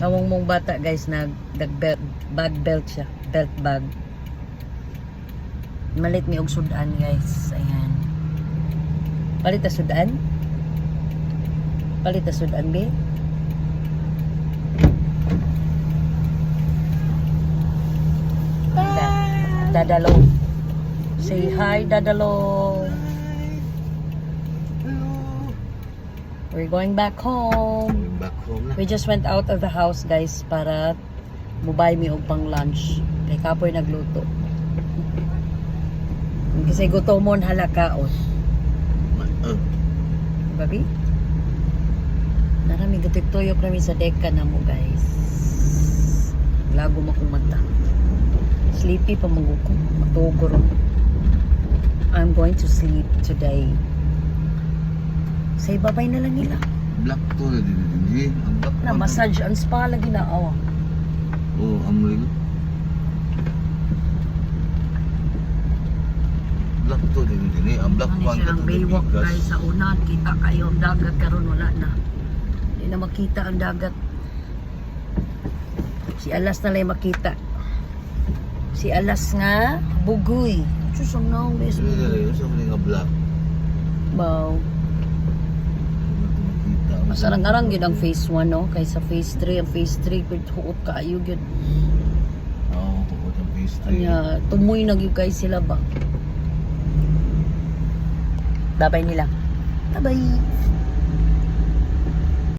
Awang mong bata guys, bag belt siya. Belt bag. Malit mi og sudan guys. Ayan. Palit ta sudan? Palit ta sudan be? Dadalo. Say hi, Dadalo. We're going back home. Back home na. We just went out of the house, guys, para mubay mi og pang lunch. Kay kapoy nagluto. Kasi gutomon halakaon. Babi? Narami gatuyok kami sa deka na mo, guys. Lago mo kong mata. Sleepy pa maguko. Matugor. I'm going to sleep today. Say babay na lang nila. Black to na din. Ang black Na massage and spa lagi na awa. Oh, amril. Black to din. Ang black Ano one siya ang baywalk guys sa una. Kita kayo ang dagat karon wala na. Hindi na makita ang dagat. Si Alas na lang makita. Si Alas nga bugoy. Susong na ang best. Sa mga black. Wow. Masarang-arang yun ang phase 1 no? Kaysa phase 3. Ang phase 3 huot kaayo yun. Oo, huot ang phase 3. Kanya tumoy na yun guys sila ba? Babay nila. Bye-bye.